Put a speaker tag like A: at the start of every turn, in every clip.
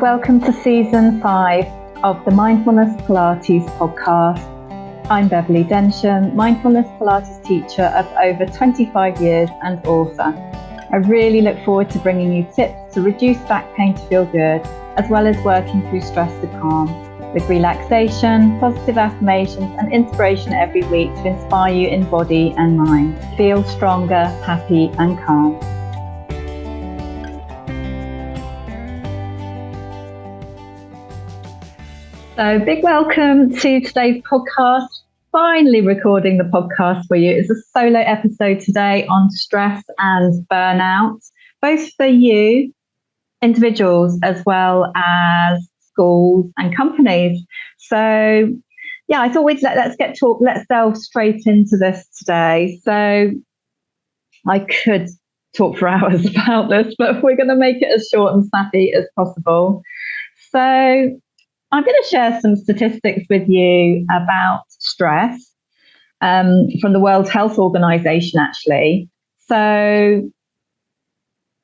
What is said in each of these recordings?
A: Welcome to Season 5 of the Mindfulness Pilates podcast. I'm Beverley Densham, Mindfulness Pilates Teacher of over 25 years and author. I really look forward to bringing you tips to reduce back pain to feel good, as well as working through stress to calm, with relaxation, positive affirmations and inspiration every week to inspire you in body and mind. Feel stronger, happy and calm. So big welcome to today's podcast. Finally recording the podcast for you. It's a solo episode today on stress and burnout, both for you, individuals, as well as schools and companies. So yeah, I thought let's delve straight into this today. So I could talk for hours about this, but we're going to make it as short and snappy as possible. So I'm going to share some statistics with you about stress from the World Health Organization, actually. So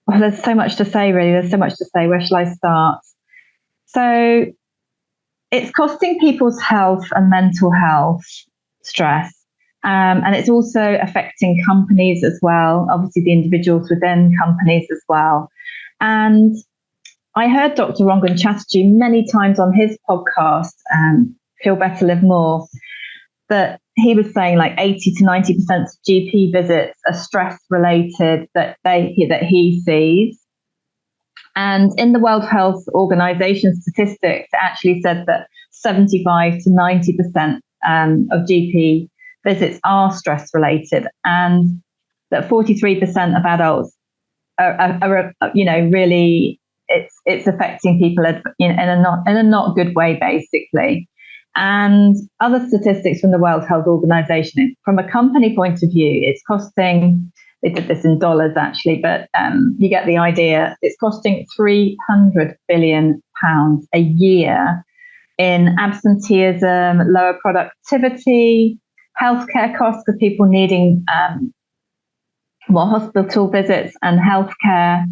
A: there's so much to say, really. There's so much to say. Where shall I start? So it's costing people's health and mental health, stress. And it's also affecting companies as well, obviously the individuals within companies as well. And I heard Dr. Rangan Chatterjee many times on his podcast, Feel Better, Live More, that he was saying like 80 to 90% of GP visits are stress related that he sees. And in the World Health Organization statistics, it actually said that 75 to 90% of GP visits are stress related, and that 43% of adults are really. It's affecting people in a not good way, basically. And other statistics from the World Health Organization, from a company point of view, it's costing, they did this in dollars actually, but you get the idea, it's costing £300 billion a year in absenteeism, lower productivity, healthcare costs for people needing more hospital visits and healthcare,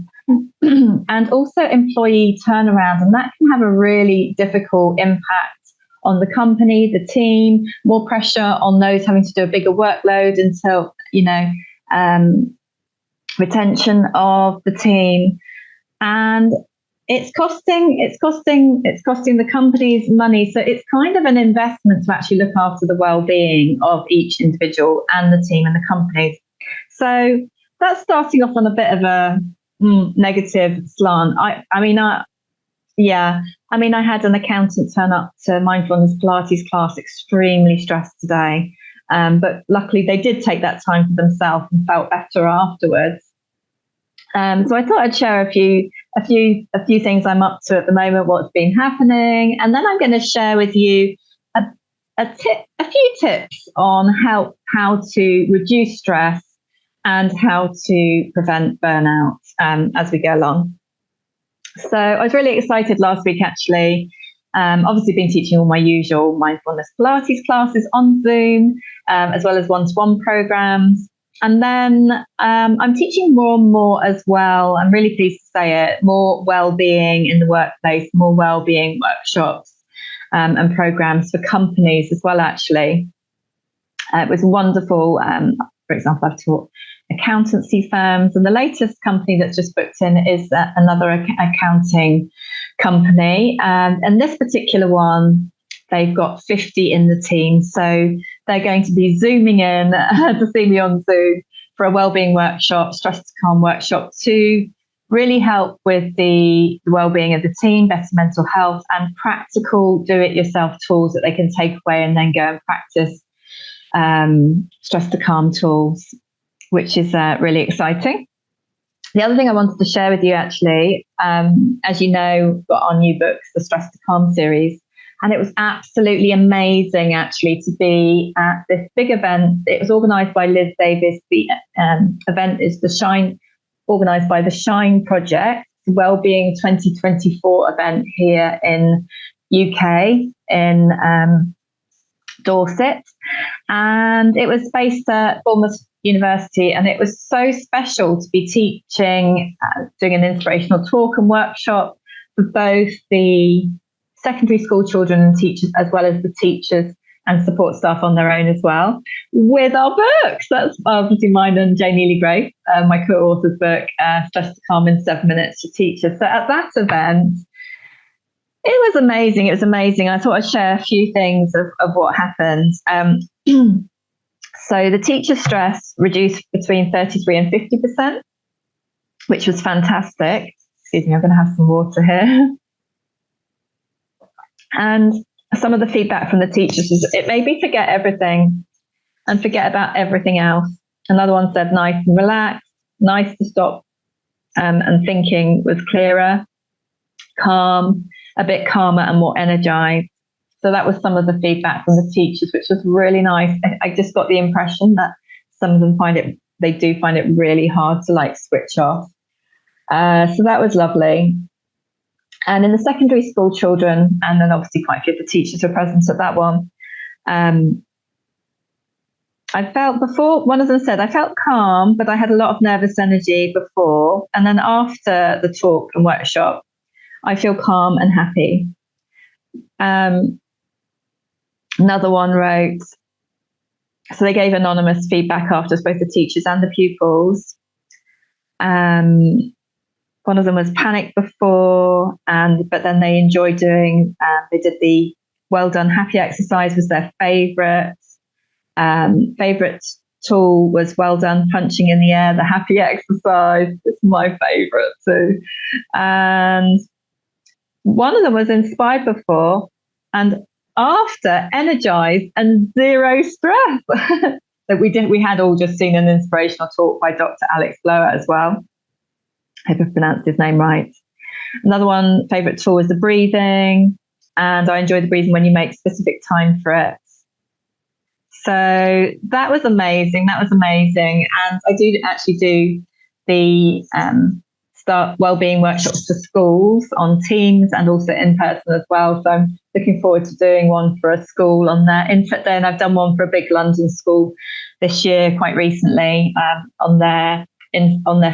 A: and also employee turnaround. And that can have a really difficult impact on the company, the team, more pressure on those having to do a bigger workload until, retention of the team. And it's costing the companies money. So it's kind of an investment to actually look after the well-being of each individual and the team and the companies. So that's starting off on a bit of a negative slant. I had an accountant turn up to Mindfulness Pilates class extremely stressed today, but luckily they did take that time for themselves and felt better afterwards. So I thought I'd share a few things I'm up to at the moment, what's been happening, and then I'm going to share with you a few tips on how to reduce stress and how to prevent burnout as we go along. So I was really excited last week, actually. Obviously been teaching all my usual Mindfulness Pilates classes on Zoom, as well as one-to-one programs. And then I'm teaching more and more as well. I'm really pleased to say it, more well-being in the workplace, more well-being workshops and programs for companies as well, actually. It was wonderful. For example, I've taught accountancy firms, and the latest company that's just booked in is another accounting company. And this particular one, they've got 50 in the team. So they're going to be zooming in to see me on Zoom for a wellbeing workshop, stress to calm workshop, to really help with the well-being of the team, better mental health, and practical do-it-yourself tools that they can take away and then go and practice stress to calm tools, which is really exciting. The other thing I wanted to share with you, actually, as you know, we've got our new books, the Stress to Calm series, and it was absolutely amazing, actually, to be at this big event. It was organised by Liz Davis. The event is organised by the Shine Project, the Wellbeing 2024 event here in UK, in Dorset, and it was based at Bournemouth University, and it was so special to be teaching, doing an inspirational talk and workshop for both the secondary school children and teachers, as well as the teachers and support staff on their own as well, with our books. That's obviously mine and Jane Neely-Gray, my co-author's book, Stress to Calm in 7 Minutes for Teachers. So at that event, it was amazing. It was amazing. I thought I'd share a few things of what happened. So the teacher stress reduced between 33 and 50%, which was fantastic. Excuse me, I'm going to have some water here. And some of the feedback from the teachers was it made me forget everything and forget about everything else. Another one said nice and relaxed, nice to stop, and thinking was clearer, calm, a bit calmer and more energized. So that was some of the feedback from the teachers, which was really nice. I just got the impression that some of them they do find it really hard to like switch off. So that was lovely. And in the secondary school children, and then obviously quite a few of the teachers were present at that one, I felt before, one of them said, I felt calm, but I had a lot of nervous energy before. And then after the talk and workshop, I feel calm and happy. Another one wrote, so they gave anonymous feedback after both the teachers and the pupils. One of them was panicked before, but then they enjoyed doing, they did the well done happy exercise was their favourite. Favourite tool was well done punching in the air, the happy exercise. It's my favourite too. And one of them was inspired before and after energized and zero stress. So we had all just seen an inspirational talk by Dr. Alex Blower as well. I hope I've pronounced his name right. Another one, favourite tool was the breathing, and I enjoy the breathing when you make specific time for it. So that was amazing. And I do actually do the start wellbeing workshops for schools on Teams and also in person as well. So I'm looking forward to doing one for a school on their inset day, and I've done one for a big London school this year quite recently on their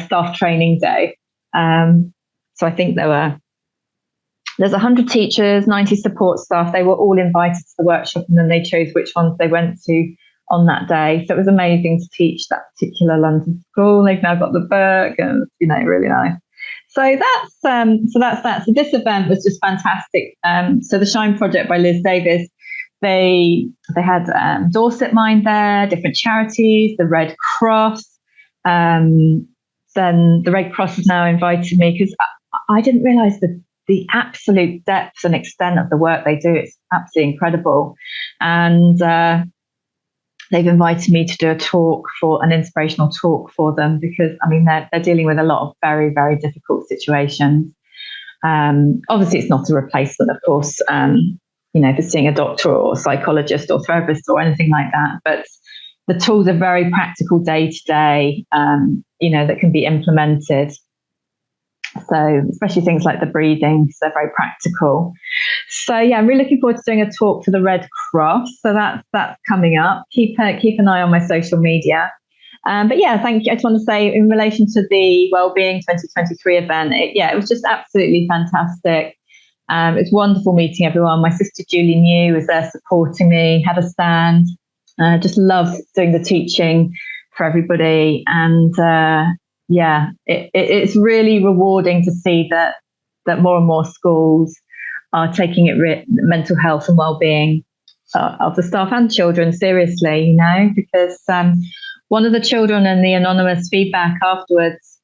A: staff training day. So I think there's 100 teachers, 90 support staff. They were all invited to the workshop, and then they chose which ones they went to on that day. So it was amazing to teach that particular London school. They've now got the book, and really nice. So that's that. So this event was just fantastic. So the Shine Project by Liz Davis, they had Dorset Mind there, different charities, the Red Cross. Then the Red Cross has now invited me because I didn't realise the absolute depth and extent of the work they do. It's absolutely incredible. And they've invited me to do an inspirational talk for them because, they're dealing with a lot of very, very difficult situations. Obviously, it's not a replacement, of course, for seeing a doctor or psychologist or therapist or anything like that. But the tools are very practical day to day, that can be implemented. So especially things like the breathing, so they're very practical. So yeah, I'm really looking forward to doing a talk for the Red Cross. So that's coming up. Keep an eye on my social media. But yeah, thank you. I just want to say in relation to the Wellbeing 2023 event, it was just absolutely fantastic. It's wonderful meeting everyone. My sister Julie New was there supporting me, had a stand. Just loved doing the teaching for everybody. And it's really rewarding to see that more and more schools are taking mental health and well-being of the staff and children seriously, because one of the children in the anonymous feedback afterwards,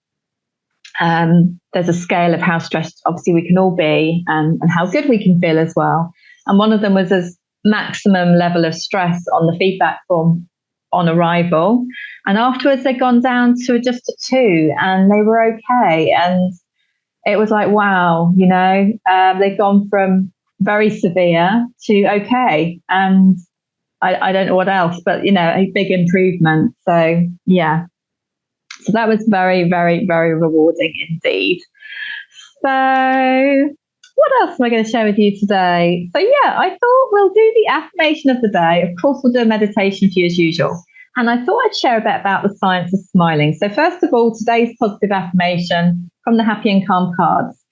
A: there's a scale of how stressed obviously we can all be and how good we can feel as well. And one of them was as maximum level of stress on the feedback form on arrival, and afterwards they'd gone down to just a 2 and they were okay. And it was like, wow, they've gone from very severe to okay, and I don't know what else, but a big improvement. So yeah, so that was very, very, very rewarding indeed. So what else am I going to share with you today? So yeah, I thought we'll do the affirmation of the day. Of course, we'll do a meditation for you as usual. And I thought I'd share a bit about the science of smiling. So first of all, today's positive affirmation from the Happy and Calm cards.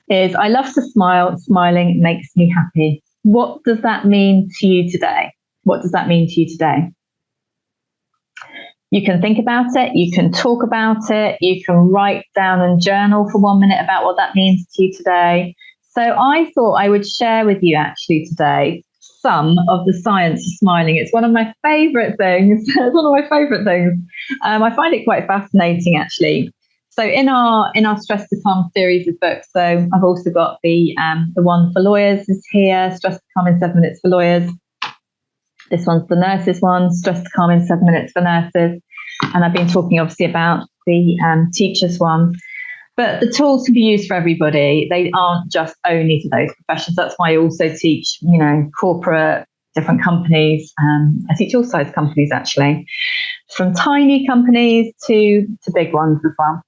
A: is I love to smile. Smiling makes me happy. What does that mean to you today? What does that mean to you today? You can think about it. You can talk about it. You can write down and journal for 1 minute about what that means to you today. So I thought I would share with you actually today some of the science of smiling. It's one of my favorite things. It's one of my favorite things. I find it quite fascinating actually. So in our Stress to Calm series of books, so I've also got the one for lawyers is here, Stress to Calm in 7 minutes for lawyers. This one's the nurses one, Stress to Calm in 7 minutes for nurses. And I've been talking obviously about the teachers one. But the tools can be used for everybody. They aren't just only for those professions. That's why I also teach, corporate, different companies. I teach all size companies actually, from tiny companies to big ones as well.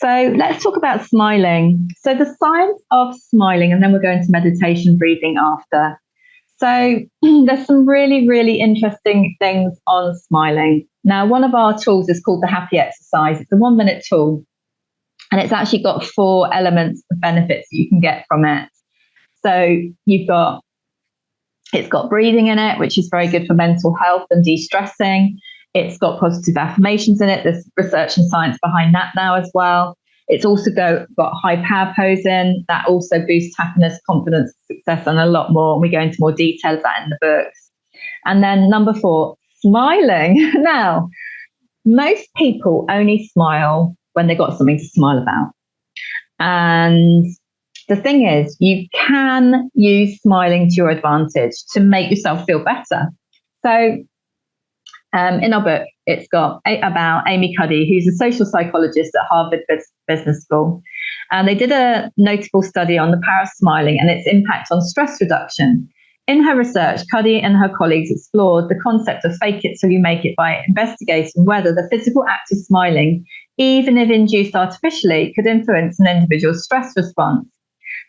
A: So let's talk about smiling. So the science of smiling, and then we'll go into meditation, breathing after. So there's some really, really interesting things on smiling. Now, one of our tools is called the happy exercise. It's a 1 minute tool. And it's actually got 4 elements of benefits that you can get from it. So it's got breathing in it, which is very good for mental health and de-stressing. It's got positive affirmations in it. There's research and science behind that now as well. It's also got high power posing. That also boosts happiness, confidence, success, and a lot more. We go into more detail of that in the books. And then number 4, smiling. Now, most people only smile when they've got something to smile about. And the thing is, you can use smiling to your advantage to make yourself feel better. So in our book, it's got about Amy Cuddy, who's a social psychologist at Harvard Business School. And they did a notable study on the power of smiling and its impact on stress reduction. In her research, Cuddy and her colleagues explored the concept of fake it till you make it by investigating whether the physical act of smiling, even if induced artificially, could influence an individual's stress response.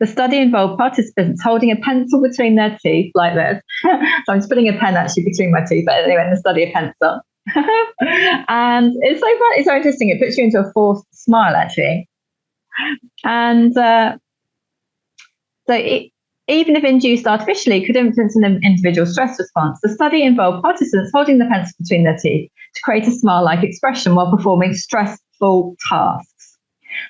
A: The study involved participants holding a pencil between their teeth like this. So I'm just putting a pen actually between my teeth, but anyway, in the study, a pencil. And it's so fun, it's so interesting. It puts you into a forced smile actually. And even if induced artificially, could influence an individual's stress response. The study involved participants holding the pencil between their teeth to create a smile-like expression while performing stressful tasks.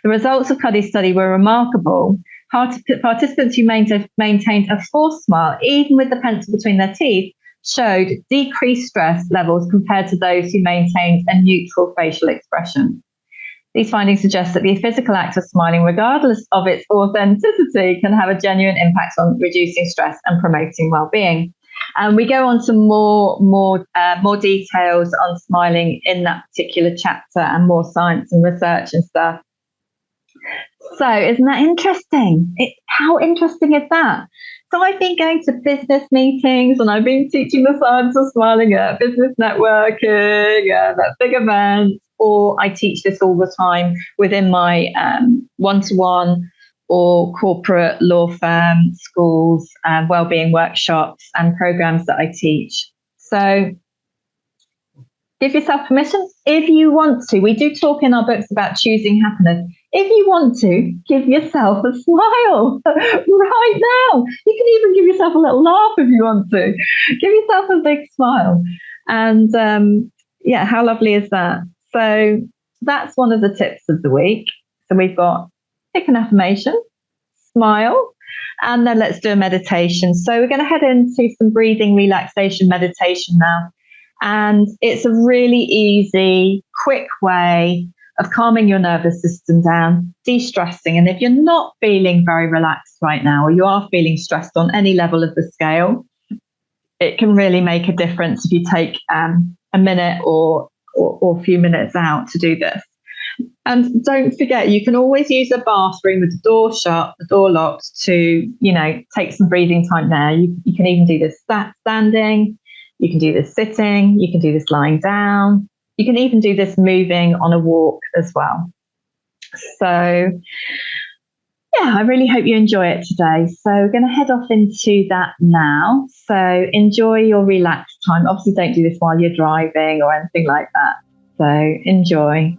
A: The results of Cuddy's study were remarkable. Participants who maintained a forced smile, even with the pencil between their teeth, showed decreased stress levels compared to those who maintained a neutral facial expression. These findings suggest that the physical act of smiling, regardless of its authenticity, can have a genuine impact on reducing stress and promoting well-being. And we go on to more details on smiling in that particular chapter, and more science and research and stuff. So isn't that interesting? How interesting is that? So I've been going to business meetings and I've been teaching the science of smiling at business networking, at big events, or I teach this all the time within my one-to-one or corporate law firm, schools, wellbeing workshops and programs that I teach. So give yourself permission if you want to. We do talk in our books about choosing happiness. If you want to, give yourself a smile right now. You can even give yourself a little laugh if you want to. Give yourself a big smile. And how lovely is that? So that's one of the tips of the week. So we've got pick an affirmation, smile, and then let's do a meditation. So we're going to head into some breathing relaxation meditation now. And it's a really easy, quick way of calming your nervous system down, de-stressing. And if you're not feeling very relaxed right now, or you are feeling stressed on any level of the scale, it can really make a difference if you take a minute or a few minutes out to do this. And don't forget, you can always use a bathroom with the door shut, the door locked, to, take some breathing time there. You can even do this standing. You can do this sitting. You can do this lying down. You can even do this moving on a walk as well. So, I really hope you enjoy it today. So we're going to head off into that now. So enjoy your relaxed time. Obviously, don't do this while you're driving or anything like that. So enjoy.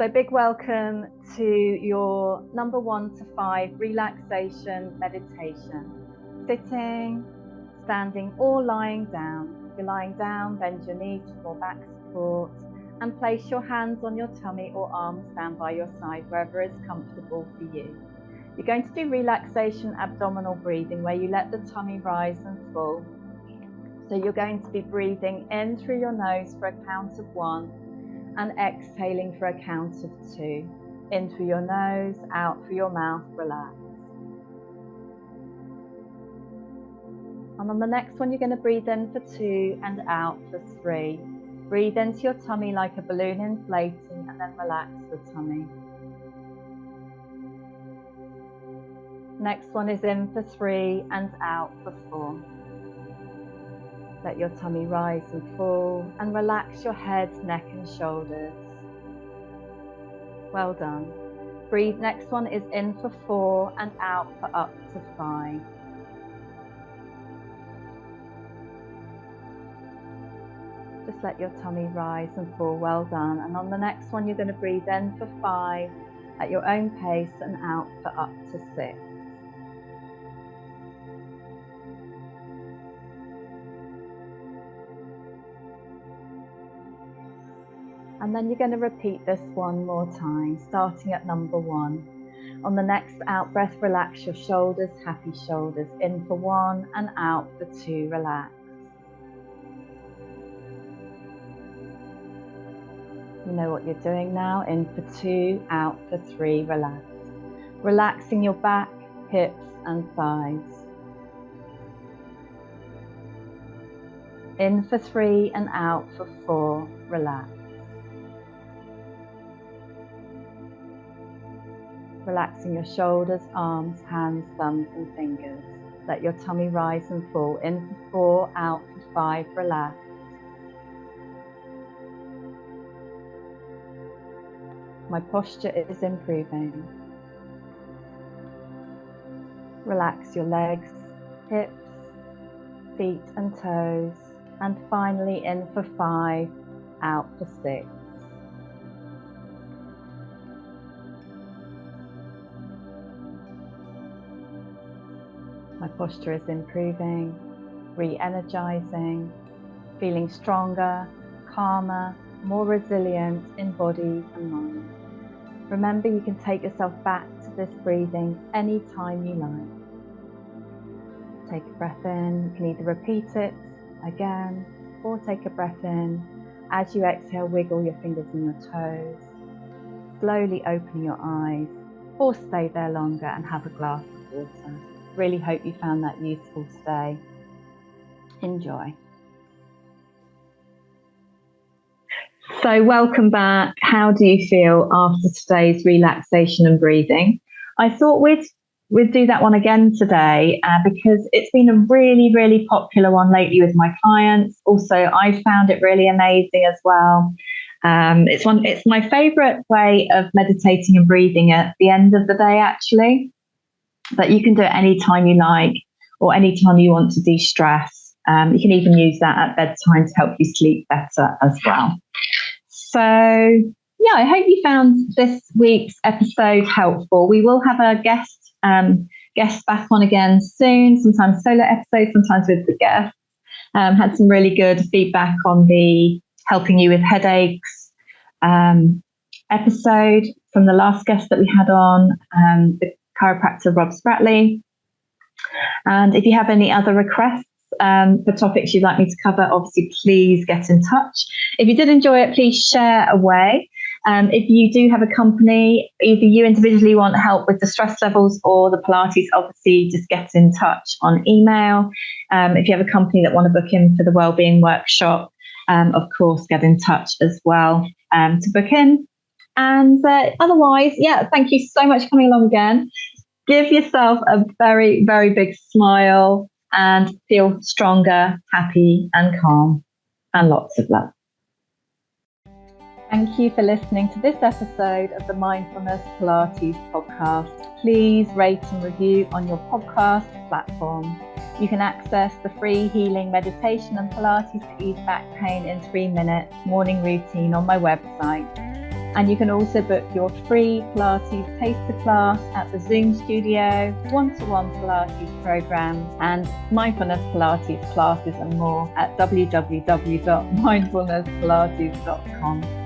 A: So big welcome to your number 1 to 5 relaxation meditation. Sitting, standing or lying down. If you're lying down, bend your knees for more back support and place your hands on your tummy or arms down by your side, wherever is comfortable for you. You're going to do relaxation abdominal breathing where you let the tummy rise and fall. So you're going to be breathing in through your nose for a count of 1 and exhaling for a count of 2. In through your nose, out through your mouth, relax. And on the next one, you're going to breathe in for 2 and out for 3. Breathe into your tummy like a balloon inflating and then relax the tummy. Next one is in for 3 and out for 4. Let your tummy rise and fall and relax your head, neck and shoulders. Well done. Breathe. Next one is in for 4 and out for up to 5. Just let your tummy rise and fall. Well done. And on the next one, you're going to breathe in for 5 at your own pace and out for up to 6. And then you're going to repeat this one more time, starting at number 1. On the next out breath, relax your shoulders, happy shoulders. In for 1 and out for 2, relax. You know what you're doing now. In for 2, out for 3, relax. Relaxing your back, hips and thighs. In for 3 and out for 4, relax. Relaxing your shoulders, arms, hands, thumbs and fingers. Let your tummy rise and fall. In for 4, out for 5, relax. My posture is improving. Relax your legs, hips, feet and toes. And finally in for 5, out for 6. My posture is improving, re-energizing, feeling stronger, calmer, more resilient in body and mind. Remember, you can take yourself back to this breathing anytime you like. Take a breath in. You can either repeat it again or take a breath in. As you exhale, wiggle your fingers and your toes. Slowly open your eyes or stay there longer and have a glass of water. Really hope you found that useful today. Enjoy. So welcome back. How do you feel after today's relaxation and breathing? I thought we'd do that one again today because it's been a really, really popular one lately with my clients. Also, I found it really amazing as well. It's my favorite way of meditating and breathing at the end of the day, actually. But you can do it anytime you like or anytime you want to de-stress. You can even use that at bedtime to help you sleep better as well. So, yeah, I hope you found this week's episode helpful. We will have a guest back on again soon, sometimes solo episodes, sometimes with the guests. Had some really good feedback on the helping you with headaches episode from the last guest that we had on, the chiropractor Rob Spratley. And if you have any other requests for topics you'd like me to cover, obviously please get in touch. If you did enjoy it, please share away. If you do have a company, either you individually want help with the stress levels or the Pilates, obviously just get in touch on email. If you have a company that want to book in for the wellbeing workshop, of course, get in touch as well to book in. And otherwise, yeah, thank you so much for coming along again. Give yourself a very, very big smile and feel stronger, happy and calm, and lots of love. Thank you for listening to this episode of the Mindfulness Pilates podcast. Please rate and review on your podcast platform. You can access the free healing meditation and Pilates to ease back pain in 3 minutes morning routine on my website, And you can also book your free Pilates taster class at the Zoom studio, one-to-one Pilates programs, and mindfulness Pilates classes and more at www.mindfulnesspilates.com.